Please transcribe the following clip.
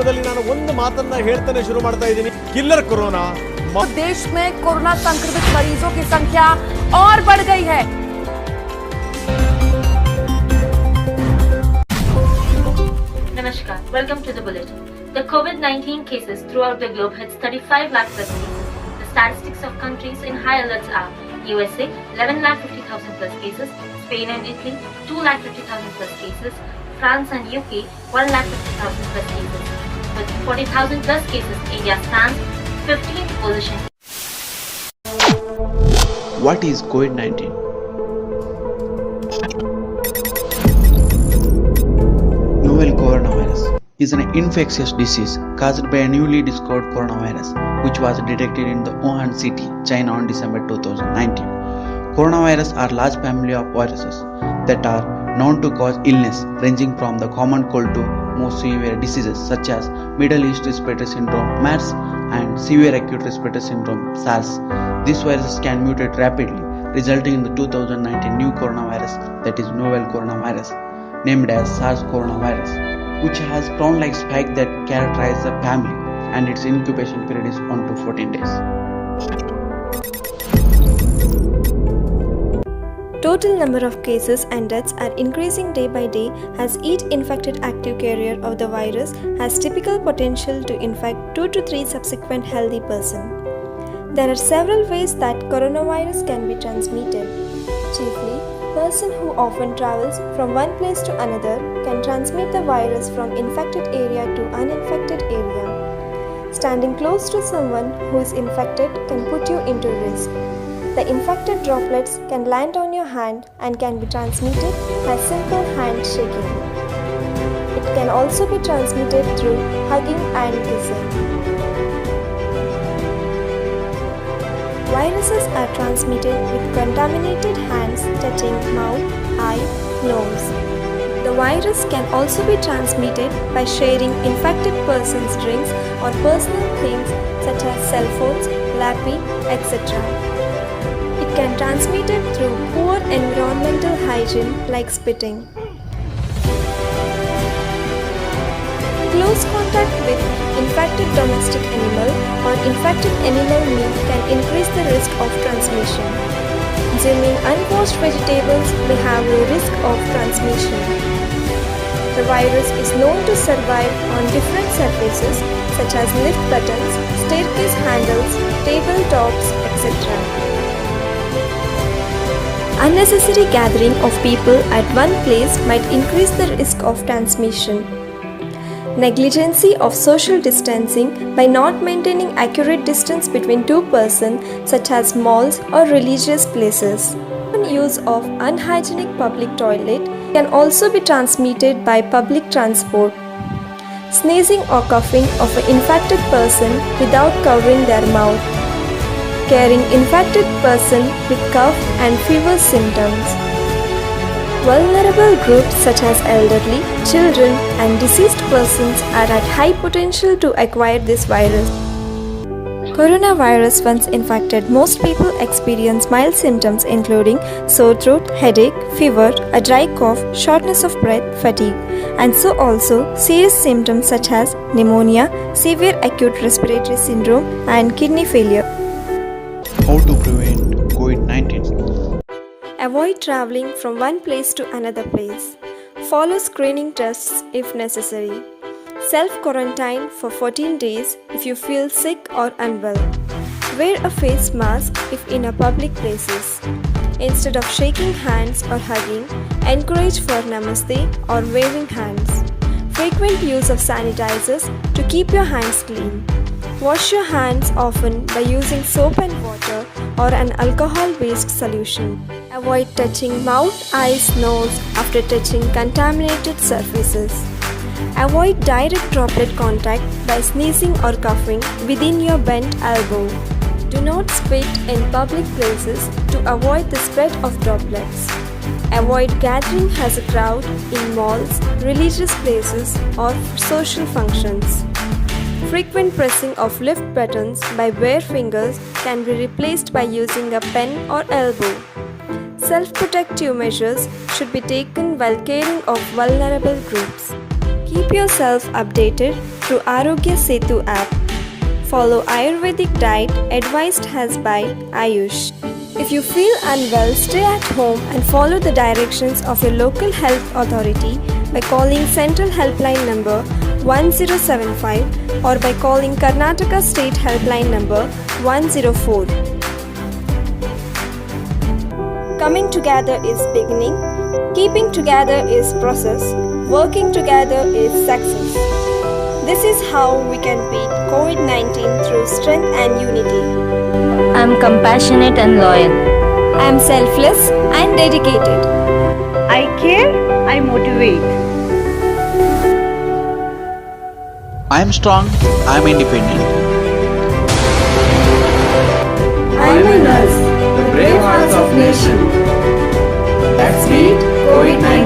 ಸಂದರ್ಭದಲ್ಲಿ ನಾನು ಒಂದು ಮಾತನ್ನ ಹೇಳ್ತಾನೆ ಶುರು ಮಾಡ್ತಾ ಇದ್ದೀನಿ. Killer corona. देश में कोरोना संक्रमित मरीजों की संख्या और बढ़ गई है. Namaskar. Welcome to the bulletin. The COVID-19 cases throughout the globe hits 35 lakh plus cases. The statistics of countries in high alerts are USA 11,50,000 plus cases, Spain and Italy 2,50,000 plus cases, France and UK 1,50,000 plus cases. With 40,000 plus cases, India stands 15th position. What is COVID-19? Novel coronavirus is an infectious disease caused by a newly discovered coronavirus which was detected in the Wuhan city, China on December 2019. Coronavirus are large family of viruses that are known to cause illness ranging from the common cold to more severe diseases such as Middle East Respiratory Syndrome (MERS) and Severe Acute Respiratory Syndrome (SARS). These viruses can mutate rapidly, resulting in the 2019 new coronavirus, that is novel coronavirus, named as SARS coronavirus, which has crown-like spike that characterizes the family, and its incubation period is 1 to 14 days. Total number of cases and deaths are increasing day by day as each infected active carrier of the virus has typical potential to infect 2 to 3 subsequent healthy persons. There are several ways that coronavirus can be transmitted. Chiefly, person who often travels from one place to another can transmit the virus from infected area to uninfected area. Standing close to someone who is infected can put you into risk. The infected droplets can land on your hand and can be transmitted by simple hand shaking. It can also be transmitted through hugging and kissing. Viruses are transmitted with contaminated hands touching mouth, eye, nose. The virus can also be transmitted by sharing infected person's drinks or personal things such as cell phones, lappy, etc. It can be transmitted through poor environmental hygiene like spitting. Close contact with infected domestic animal or infected animal meat can increase the risk of transmission. Consuming unwashed vegetables may have a risk of transmission. The virus is known to survive on different surfaces such as lift buttons, staircase handles, tabletops, etc. Unnecessary gathering of people at one place might increase the risk of transmission. Negligency of social distancing by not maintaining accurate distance between two persons such as malls or religious places. Use of unhygienic public toilet can also be transmitted by public transport. Sneezing or coughing of an infected person without covering their mouth. Carrying infected person with cough and fever symptoms. Vulnerable groups such as elderly, children and deceased persons are at high potential to acquire this virus. Coronavirus once infected, most people experience mild symptoms including sore throat, headache, fever, a dry cough, shortness of breath, fatigue, and so also serious symptoms such as pneumonia, severe acute respiratory syndrome and kidney failure. How to prevent COVID-19? Avoid traveling from one place to another place. Follow screening tests if necessary. Self-quarantine for 14 days if you feel sick or unwell. Wear a face mask if in a public places. Instead of shaking hands or hugging, encourage for namaste or waving hands. Frequent use of sanitizers to keep your hands clean. Wash your hands often by using soap and water or an alcohol-based solution. Avoid touching mouth, eyes, nose after touching contaminated surfaces. Avoid direct droplet contact by sneezing or coughing within your bent elbow. Do not spit in public places to avoid the spread of droplets. Avoid gathering as a crowd in malls, religious places or social functions. Frequent pressing of lift buttons by bare fingers can be replaced by using a pen or elbow. Self-protective measures should be taken while caring of vulnerable groups. Keep yourself updated through Arogya Setu app. Follow Ayurvedic diet advised as by Ayush. If you feel unwell, stay at home and follow the directions of your local health authority by calling Central Helpline number 1075 or by calling Karnataka State Helpline number 104. Coming together is beginning, keeping together is process, working together is success. This is how we can beat COVID-19 through strength and unity. I'm compassionate and loyal. I am selfless and dedicated. I care, I motivate. I am strong, I am independent. I am a nurse, the brave hearts of nation. Let's beat COVID-19.